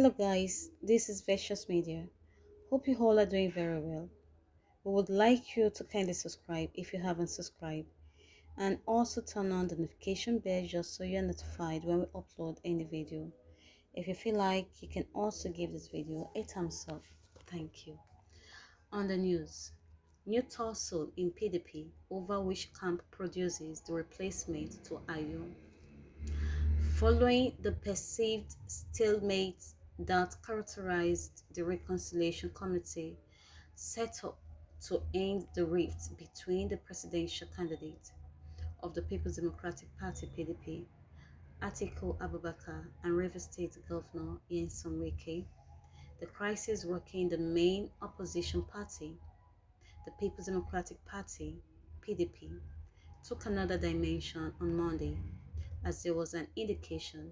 Hello guys, this is Vicious Media. Hope you all are doing very well. We would like you to kindly subscribe if you haven't subscribed, and also turn on the notification bell just so you're notified when we upload any video. If you feel like, you can also give this video a thumbs up. Thank you. On the news, new tussle in PDP over which camp produces the replacement to Ayo. Following the perceived stalemate that characterized the Reconciliation Committee set up to end the rift between the presidential candidate of the People's Democratic Party (PDP), Atiku Abubakar, and Rivers State Governor Nyesom Wike, the crisis rocking the main opposition party, the People's Democratic Party (PDP), took another dimension on Monday, as there was an indication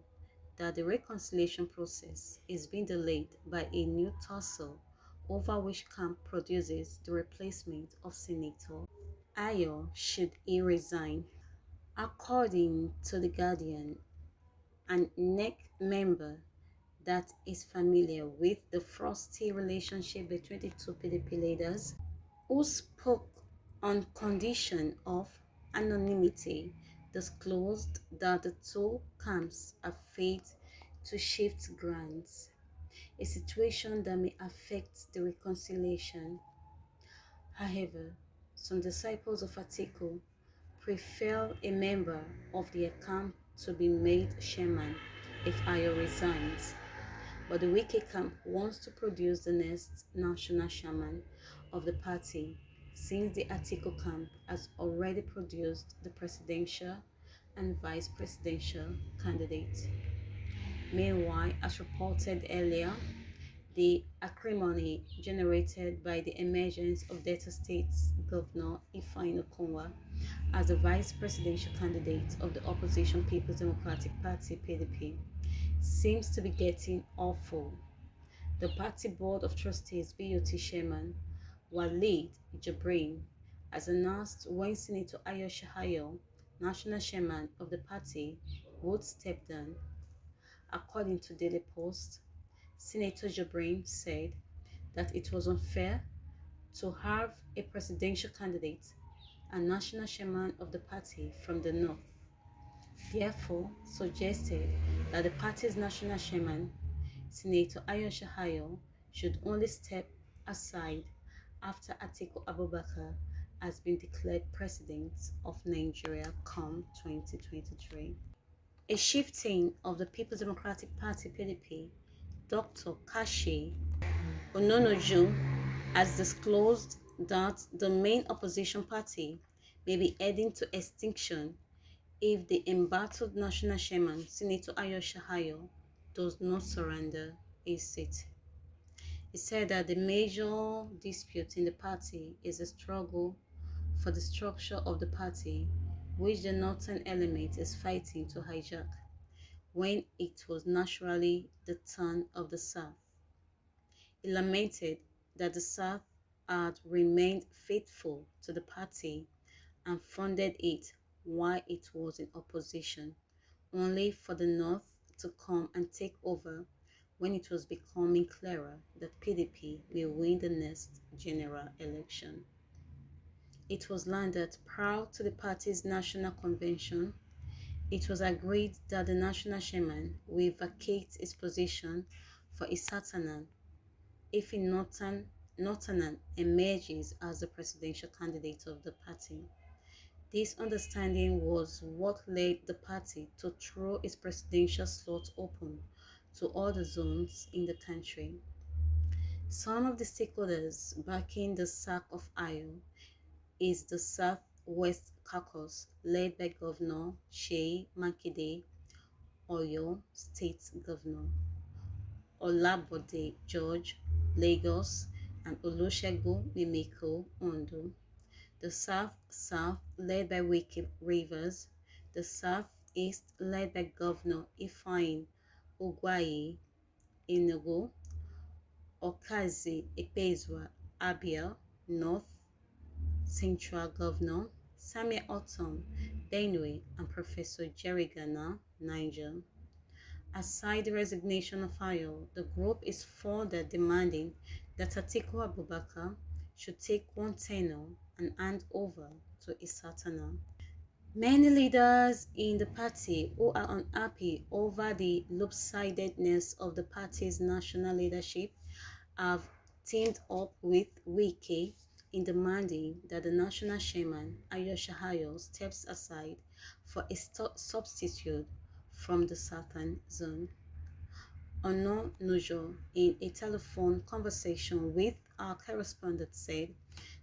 that the reconciliation process is being delayed by a new tussle over which camp produces the replacement of Senator Ayo should he resign. According to The Guardian, an NEC member that is familiar with the frosty relationship between the two PDP leaders, who spoke on condition of anonymity, disclosed that the two camps have failed to shift grants, a situation that may affect the reconciliation. However, some disciples of Atiku prefer a member of their camp to be made chairman if Ayo resigns, but the Wike camp wants to produce the next national chairman of the party, since the Atiku camp has already produced the presidential and vice presidential candidate. Meanwhile, as reported earlier, the acrimony generated by the emergence of Delta State's Governor Ifeanyi Okonwa as the vice presidential candidate of the opposition People's Democratic Party (PDP) seems to be getting awful. The party board of trustees (BOT) chairman Walid Jibrin has announced when Senator Ayo Shahayo, national chairman of the party, would step down. According to Daily Post, Senator Jibrin said that it was unfair to have a presidential candidate and national chairman of the party from the north. Therefore, suggested that the party's national chairman, Senator Ayo Shahayo, should only step aside after Atiku Abubakar has been declared president of Nigeria come 2023. A shifting of the People's Democratic Party (PDP), Dr. Kashi Ononoju has disclosed that the main opposition party may be heading to extinction if the embattled national chairman, Senator Ayo Shahayo, does not surrender his seat. He said that the major dispute in the party is a struggle for the structure of the party, which the northern element is fighting to hijack, when it was naturally the turn of the south. He lamented that the south had remained faithful to the party and funded it while it was in opposition, only for the north to come and take over when it was becoming clearer that PDP will win the next general election. It was learned that prior to the party's national convention, it was agreed that the national chairman will vacate his position for a Satanan if a Northerner emerges as the presidential candidate of the party. This understanding was what led the party to throw its presidential slot open to all the zones in the country. Some of the stakeholders backing the sack of Ayo is the Southwest Caucus, led by Governor Seyi Makinde, Oyo State Governor Olabode George, Lagos, and Olusegun Mimiko, Ondo. The South-South, led by Wike Rivers. The Southeast, led by Governor Ifeanyi Ugwuanyi, Enugu. Okazi Ekpezua, Abia, North Central Governor Samuel Ortom, Benue, and Professor Jerry Gana, Niger. Aside the resignation of Ayo, the group is further demanding that Atiku Abubakar should take one tenure and hand over to Isatana. Many leaders in the party who are unhappy over the lopsidedness of the party's national leadership have teamed up with Wike in demanding that the national chairman, Ayosha Ayo, steps aside for a substitute from the southern zone. Ononujo, in a telephone conversation with our correspondent, said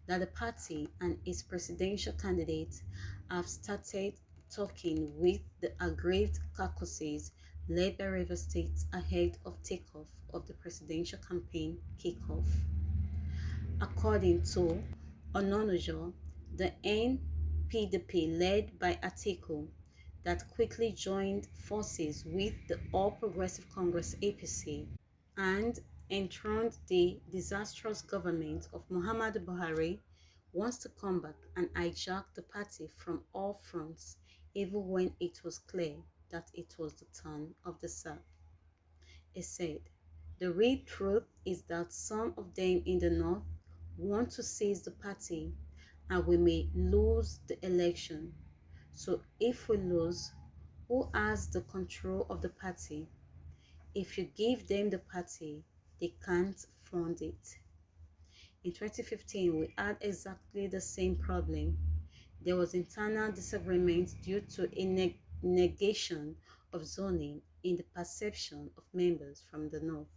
that the party and its presidential candidate have started talking with the aggrieved caucuses led by River State ahead of takeoff of the presidential campaign kickoff. According to Ononujo, the NPDP led by Atiku that quickly joined forces with the All Progressive Congress APC and enthroned the disastrous government of Muhammadu Buhari wants to come back and hijack the party from all fronts, even when it was clear that it was the turn of the South. He said, the real truth is that some of them in the North want to seize the party and we may lose the election. So if we lose, who has the control of the party? If you give them the party, they can't fund it. In 2015, we had exactly the same problem. There was internal disagreement due to a negation of zoning in the perception of members from the North.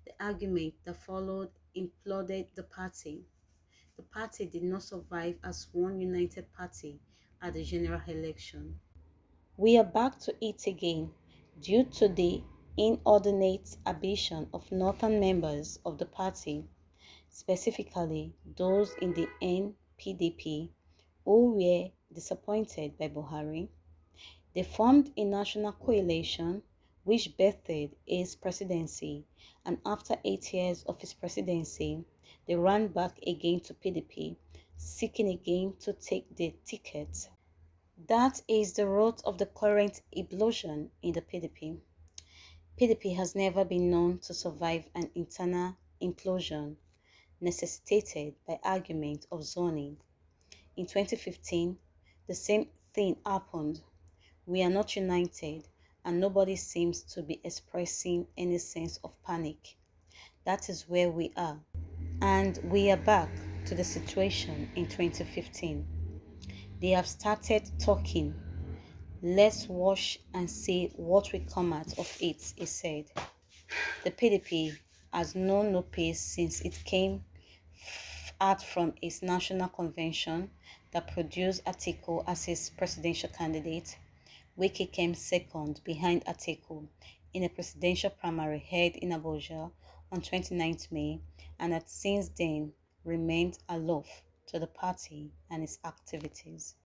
The argument that followed imploded the party. The party did not survive as one united party at the general election. We are back to it again due to the inordinate ambition of northern members of the party, specifically those in the NPDP who were disappointed by Buhari. They formed a national coalition which birthed his presidency, and after 8 years of his presidency, they ran back again to PDP, seeking again to take the ticket. That is the root of the current implosion in the PDP. PDP has never been known to survive an internal implosion necessitated by argument of zoning. In 2015, the same thing happened. We are not united and nobody seems to be expressing any sense of panic. That is where we are. And we are back to the situation in 2015. They have started talking. Let's watch and see what will come out of it, he said. The PDP has known no peace since it came out from its national convention that produced Atiku as its presidential candidate. Wike came second behind Atiku in a presidential primary held in Abuja on 29th May and has since then remained aloof to the party and its activities.